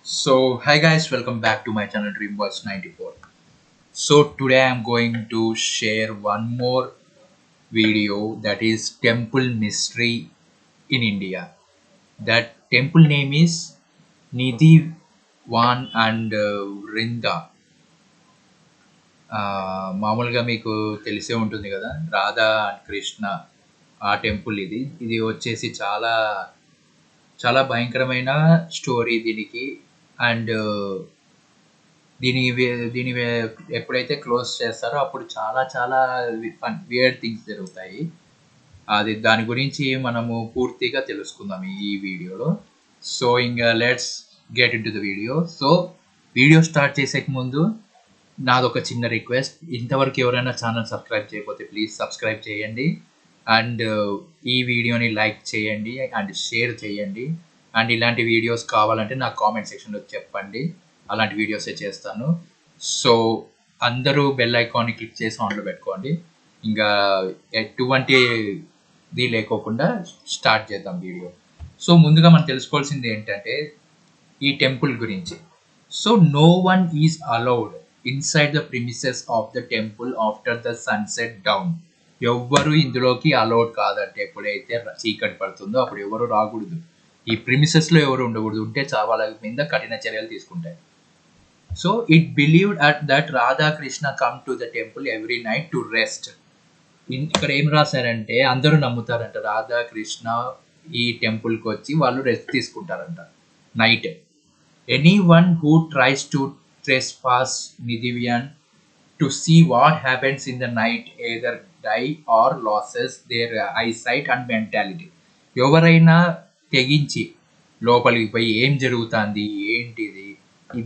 Hi guys, welcome back to my channel Dreamboys 94. So today I'm going to share one more video, that is temple mystery in India. That temple name is Nidhi Van and Rinda. మామూలుగా మీకు తెలిసే ఉంటుంది కదా, Radha and Krishna ఆ temple. ఇది వచ్చేసి చాలా చాలా భయంకరమైన స్టోరీ దీనికి. అండ్ దీని ఎప్పుడైతే క్లోజ్ చేస్తారో అప్పుడు చాలా చాలా వియర్డ్ థింగ్స్ జరుగుతాయి. దాని గురించి మనము పూర్తిగా తెలుసుకుందాం ఈ వీడియోలో. సో ఇంకా let's get in to the video. So video start చేసే ముందు నాదొక చిన్న రిక్వెస్ట్, ఇంతవరకు ఎవరైనా ఛానల్ సబ్స్క్రైబ్ చేయకపోతే ప్లీజ్ సబ్స్క్రైబ్ చేయండి. అండ్ ఈ వీడియోని లైక్ చేయండి అండ్ షేర్ చేయండి. అండ్ ఇలాంటి వీడియోస్ కావాలంటే నాకు కామెంట్ సెక్షన్లో చెప్పండి, అలాంటి వీడియోసే చేస్తాను. సో అందరూ బెల్ ఐకాన్ని క్లిక్ చేసి ఆన్లో పెట్టుకోండి. ఇంకా ఎటువంటిది లేకోకుండా స్టార్ట్ చేద్దాం వీడియో. సో ముందుగా మనం తెలుసుకోవాల్సింది ఏంటంటే ఈ టెంపుల్ గురించి. So no one is allowed inside the premises of the temple after the sunset down. ఎవ్వరు ఇందులోకి అలౌడ్ కాదంటే, ఎప్పుడైతే చీకటి పడుతుందో అప్పుడు ఎవరు రాకూడదు. ఈ ప్రిమిసెస్లో ఎవరు ఉండకూడదు, ఉంటే వాళ్ళ మీద కఠిన చర్యలు తీసుకుంటాయి. So it believed at that Radhakrishna come to the temple every night to rest. ఇక్కడ ఏం రాశారంటే, అందరూ నమ్ముతారంట రాధాకృష్ణ ఈ టెంపుల్కి వచ్చి వాళ్ళు రెస్ట్ తీసుకుంటారంట night. Anyone who tries to trespass Nidhivan to see what happens in the night either die or loses their eyesight and mentality. ఎవరైనా తెగించి లోపలికి పోయి ఏం జరుగుతుంది ఏంటిది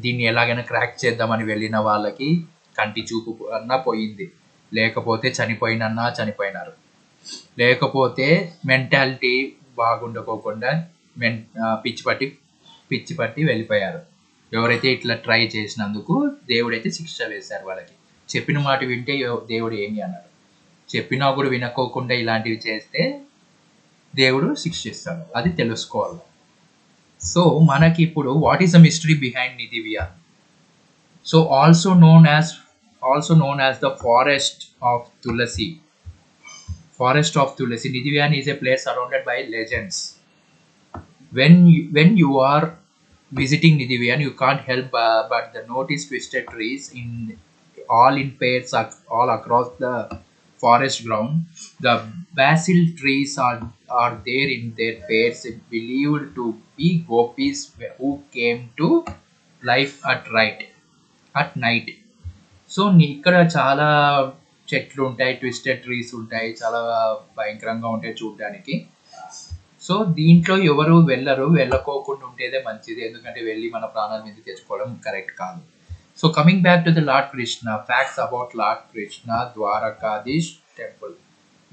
దీన్ని ఎలాగైనా క్రాక్ చేద్దామని వెళ్ళిన వాళ్ళకి కంటి చూపు అన్నా పోయింది, లేకపోతే చనిపోయినారు, లేకపోతే మెంటాలిటీ బాగుండకోకుండా పిచ్చి పట్టి వెళ్ళిపోయారు. ఎవరైతే ఇట్లా ట్రై చేసినందుకు దేవుడైతే శిక్ష వేశారు వాళ్ళకి. చెప్పిన మాట వింటే దేవుడు ఏమి అన్నాడు, చెప్పినా కూడా వినకోకుండా ఇలాంటివి చేస్తే దేవుడు శిక్షిస్తాడు, అది తెలుసుకోవాలి. సో మనకి ఇప్పుడు what is the mystery behind Nidhivan. So also known as the forest of Tulsi. Nidivian is a place surrounded by legends. When you are visiting Nidivian, you can't help but the notice twisted trees in pairs all across the forest ground. The basil trees are there in their pairs, believed to be gopis who came to life at night. So ఇక్కడ చాలా చెట్లు ఉంటాయి, twisted trees ఉంటాయి, చాలా భయంకరంగా ఉంటాయి చూడడానికి. So దీంట్లో ఎవరు వెళ్ళకోకుండా ఉంటేదే మంచిది, ఎందుకంటే వెళ్ళి మన ప్రాణాల మీద తెచ్చుకోవడం కరెక్ట్ కాదు. So coming back to the Lord Krishna, facts about Lord Krishna Dwarkadhish temple.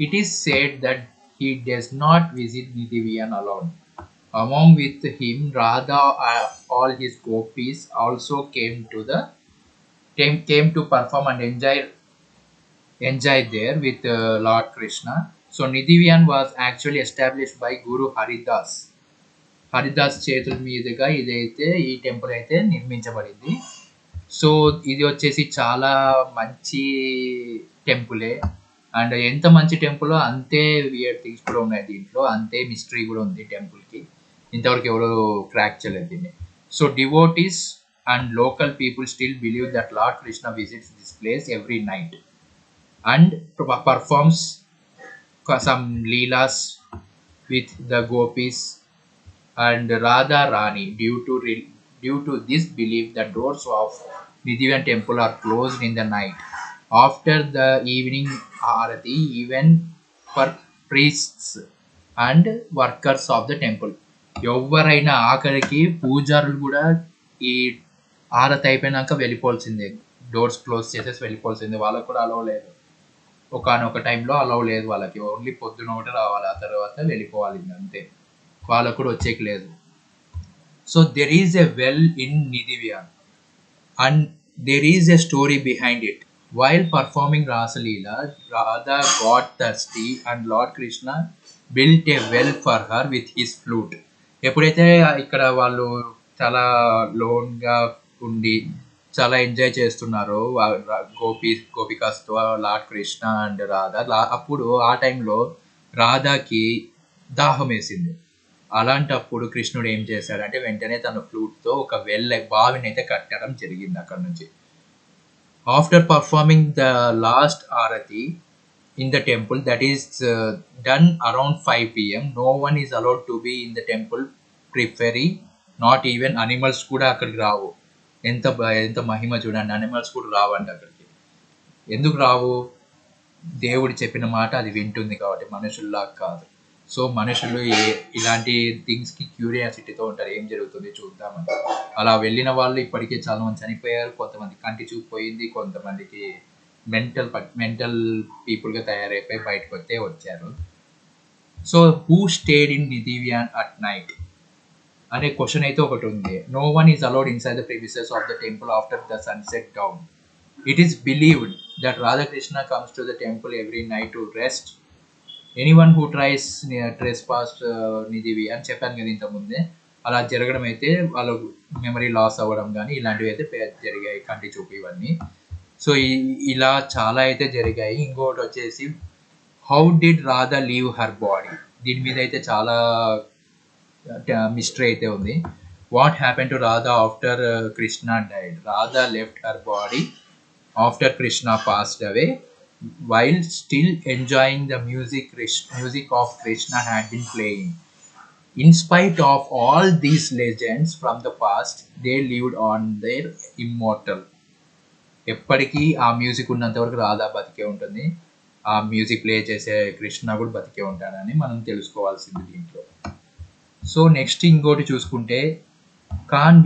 It is said that he does not visit Nidivian alone. Among with him, Radha, all his gopis also came to perform and enjoy there with Lord Krishna. So Nidivian was actually established by Guru Haridas చేతుల మీదుగా ఇదైతే ఈ temple అయితే నిర్మించబడింది. So ఇది వచ్చేసి చాలా మంచి టెంపులే. అండ్ ఎంత మంచి టెంపుల్ అంతే వియర్డ్ థింగ్స్ కూడా ఉన్నాయి దీంట్లో, అంతే మిస్టరీ కూడా ఉంది టెంపుల్కి. ఇంతవరకు ఎవరు క్రాక్ చేయలేదు దీన్ని. So devotees and local people still believe that lord Krishna visits this place every night and performs some leelas with the gopis and Radha Rani. Due to this belief, the doors of Nidivian temple are closed in the night after the evening arati, even for priests and workers of the temple. ఎవరైనా ఆఖరికి పూజారులు కూడా ఈ ఆరతి అయిపోయినాక వెళ్ళిపోవాల్సిందే, doors close చేసేసి వెళ్ళిపోవాల్సిందే. వాళ్ళకు కూడా allow లేదు, ఒకనొక టైంలో అలవ్ లేదు వాళ్ళకి. ఓన్లీ పొద్దున ఒకటి రావాలి, ఆ తర్వాత వెళ్ళిపోవాలి, అంతే. వాళ్ళకు కూడా వచ్చేకి లేదు. So there is a well in Nidhivan and there is a story behind it. While performing Rasleela, Radha got thirsty and lord Krishna built a well for her with his flute. ఎప్పుడైతే ఇక్కడ వాళ్ళు చాలా లోన్గా ఉండి చాలా ఎంజాయ్ చేస్తున్నారు గోపికస్తో లార్డ్ కృష్ణ అండ్ రాధ. అప్పుడు ఆ టైంలో రాధాకి దాహం వేసింది. అలాంటప్పుడు కృష్ణుడు ఏం చేశాడంటే వెంటనే తన ఫ్లూట్తో ఒక బావిని అయితే కట్టడం జరిగింది అక్కడ నుంచి. After performing the last arati in the temple, that is done around 5 p.m., no one is allowed to be in the temple periphery. Not even animals కూడా అక్కడికి రావు. ఎంత మహిమ చూడండి, అనిమల్స్ కూడా రావండి అక్కడికి. ఎందుకు రావు? దేవుడు చెప్పిన మాట అది వింటుంది కాబట్టి, మనుషుల్లా కాదు. సో మనుషులు ఇలాంటి థింగ్స్కి క్యూరియాసిటీతో ఉంటారు, ఏం జరుగుతుంది చూద్దామని. అలా వెళ్ళిన వాళ్ళు ఇప్పటికే చాలా మంది చనిపోయారు, కొంతమంది కంటి చూపు పోయింది, కొంతమందికి మెంటల్ పీపుల్గా తయారైపోయి బయటకు వచ్చారు. So who stayed in Nidhivan at night అనే క్వశ్చన్ అయితే ఒకటి ఉంది. No one is allowed inside the premises of the temple after the sunset down. It is believed that Radha Krishna comes to the temple every night to rest. Anyone who tries trespass నిధివి అని చెప్పాను కదా ఇంతకుముందే, అలా జరగడం అయితే వాళ్ళ memory loss అవ్వడం కానీ ఇలాంటివి అయితే జరిగాయి, కంటి చూపు ఇవన్నీ. సో ఇలా చాలా అయితే జరిగాయి. ఇంకోటి వచ్చేసి how did Radha leave her body, దీని మీద అయితే చాలా మిస్టరీ అయితే ఉంది. What happen to Radha after Krishna died. Radha left her body after Krishna passed away, while still enjoying the music of Krishna had been playing. In spite of all these legends from the past, they lived on their immortal. ఎప్పటికీ ఆ music ఉన్నంత వరకు రాధా బతికే ఉంటుంది, ఆ music play చేసే కృష్ణ కూడా బతికే ఉంటాడని మనం తెలుసుకోవాల్సింది దీంట్లో. సో నెక్స్ట్ ఇంకోటి చూసుకుంటే, can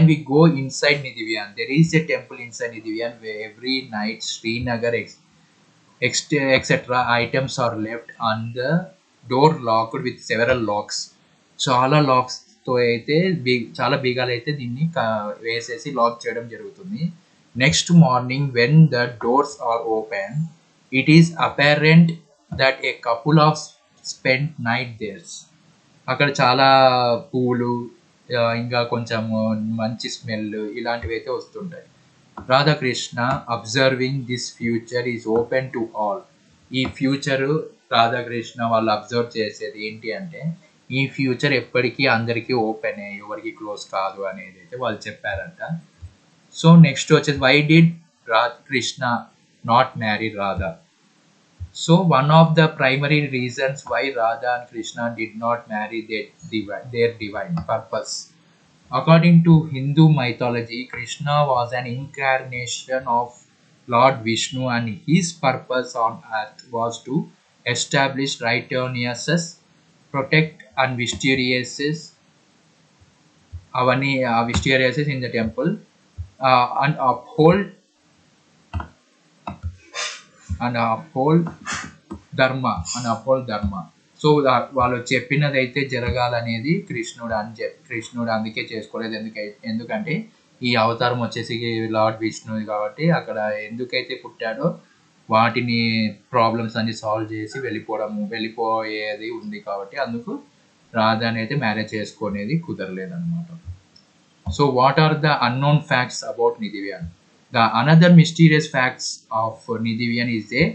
we go inside Nidivyan? There is a temple inside Nidivyan where every night Srinagar etc. items are left on the door locked with several locks. చాలా లాక్స్ తో అయితే చాలా బీగాలు అయితే దీన్ని వేసేసి లాక్ చేయడం జరుగుతుంది. Next morning when the doors are open, it is apparent that a couple of spent night there's. అక్కడ చాలా పూలు ఇంకా కొంచెం మంచి స్మెల్ ఇలాంటివి అయితే వస్తుంటాయి. Radhakrishna observing this future is open to all. ఈ ఫ్యూచర్ రాధాకృష్ణ వాళ్ళు అబ్జర్వ్ చేసేది ఏంటి అంటే, ఈ ఫ్యూచర్ ఎప్పటికీ అందరికీ ఓపెనే, ఎవరికి క్లోజ్ కాదు అనేది అయితే వాళ్ళు చెప్పారంట. సో నెక్స్ట్ వచ్చేసి why did Krishna not marry Radha. So one of the primary reasons why Radha and Krishna did not marry their divine purpose. According to Hindu mythology, Krishna was an incarnation of Lord Vishnu and his purpose on earth was to establish righteousness, protect and mysteriouses in the temple, and uphold ధర్మ. So వాళ్ళు చెప్పినది అయితే జరగాలనేది కృష్ణుడు అందుకే చేసుకోలేదు. ఎందుకంటే ఈ అవతారం వచ్చేసి లార్డ్ విష్ణు కాబట్టి అక్కడ ఎందుకైతే పుట్టాడో వాటిని ప్రాబ్లమ్స్ అన్ని సాల్వ్ చేసి వెళ్ళిపోయేది ఉంది కాబట్టి అందుకు రాధాని అయితే మ్యారేజ్ చేసుకునేది కుదరలేదన్నమాట. So what are the unknown facts about Nidhivan. The another mysterious facts of Nidivyan is the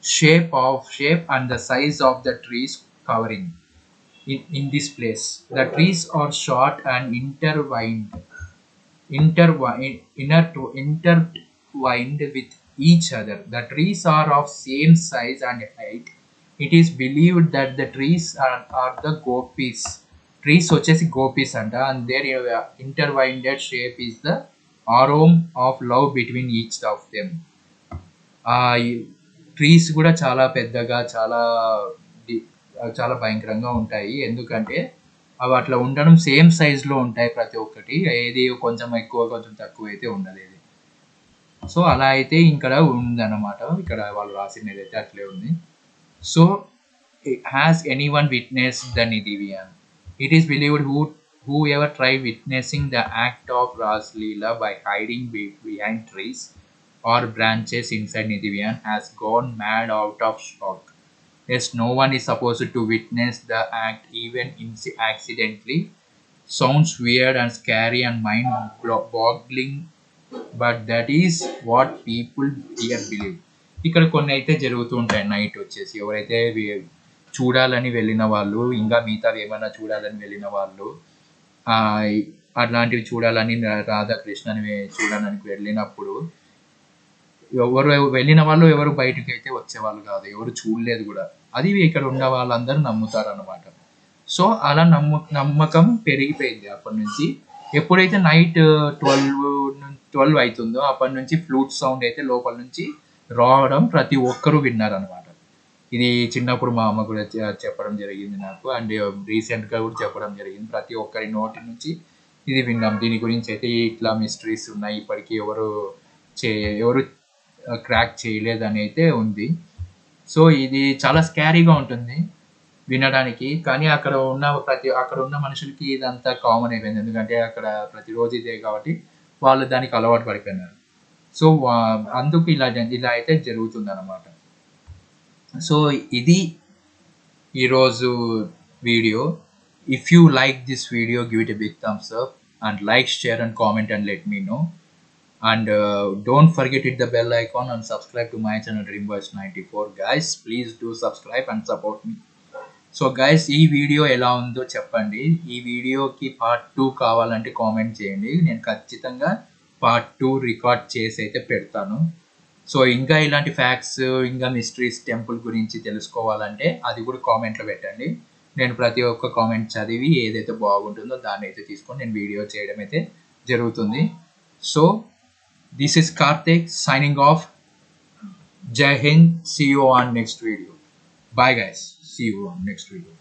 shape and the size of the trees covering in this place. The trees are short and intertwined with each other. The trees are of same size and height. It is believed that the trees are the gopis. Trees వచ్చేసి గోపీస్ అంట, and their intertwined shape is the aroma of love between each of them. Trees కూడా చాలా పెద్దగా చాలా భయంకరంగా ఉంటాయి, ఎందుకంటే అవి అట్లా ఉండడం సేమ్ సైజులో ఉంటాయి ప్రతి ఒక్కటి, ఏది కొంచెం ఎక్కువ కొంచెం తక్కువ అయితే ఉండదు ఇది. సో అలా అయితే ఇక్కడ ఉందన్నమాట, ఇక్కడ వాళ్ళు రాసినది అయితే అట్లే ఉంది. So has anyone witnessed the Nidhivan. It is believed whoever tried witnessing the act of Ras Leela by hiding behind trees or branches inside Nidivyan has gone mad out of shock. Yes, no one is supposed to witness the act even accidentally. sounds weird and scary and mind boggling, but that is what people here believe. ఇక్కడ కొన్ని అయితే జరుగుతూ ఉంటాయి night వచ్చేసి. ఎవరైతే చూడాలని వెళ్ళిన వాళ్ళు, ఇంకా మిగతావి ఏమైనా చూడాలని వెళ్ళిన వాళ్ళు, అట్లాంటివి చూడాలని రాధాకృష్ణని చూడాలని వెళ్ళినప్పుడు ఎవరు వెళ్ళిన వాళ్ళు ఎవరు బయటకు అయితే వచ్చేవాళ్ళు కాదు, ఎవరు చూడలేదు కూడా. అది ఇక్కడ ఉన్న వాళ్ళందరూ నమ్ముతారు అన్నమాట. సో అలా నమ్మకం పెరిగిపోయింది అప్పటి నుంచి. ఎప్పుడైతే నైట్ 12 అవుతుందో అప్పటి నుంచి ఫ్లూట్ సౌండ్ అయితే లోపల నుంచి రావడం ప్రతి ఒక్కరూ విన్నారనమాట. ఇది చిన్నప్పుడు మా అమ్మ కూడా చెప్పడం జరిగింది నాకు, అండ్ రీసెంట్గా కూడా చెప్పడం జరిగింది. ప్రతి ఒక్కరి నోటి నుంచి ఇది విన్నాం. దీని గురించి అయితే ఇట్లా మిస్టరీస్ ఉన్నాయి, ఇప్పటికీ ఎవరు క్రాక్ చేయలేదని అయితే ఉంది. సో ఇది చాలా స్కారీగా ఉంటుంది వినడానికి. కానీ అక్కడ ఉన్న మనుషులకి ఇదంతా కామన్ అయిపోయింది, ఎందుకంటే అక్కడ ప్రతిరోజు ఇదే కాబట్టి వాళ్ళు దానికి అలవాటు పడిపోయినారు. సో అందుకు ఇలా అయితే జరుగుతుంది అన్నమాట. సో ఇది ఈరోజు video. If you like this video, give it a big thumbs up and like, share and comment and let me know. And don't forget hit the bell icon and subscribe to my channel Dreamboys94. Guys, please do subscribe and support me. So guys, ఈ video ఎలా ఉందో చెప్పండి. ఈ వీడియోకి part 2 కావాలంటే comment చేయండి. నేను ఖచ్చితంగా పార్ట్ 2 రికార్డ్ చేసి అయితే పెడతాను. సో ఇంకా ఇలాంటి ఫ్యాక్ట్స్, ఇంకా మిస్టరీస్, టెంపుల్ గురించి తెలుసుకోవాలంటే అది కూడా కామెంట్లో పెట్టండి. నేను ప్రతి ఒక్క కామెంట్ చదివి ఏదైతే బాగుంటుందో దాన్ని అయితే తీసుకొని నేను వీడియో చేయడం అయితే జరుగుతుంది. So this is Karthik signing off. Jai Hind. See you on next video. Bye guys. See you on next video.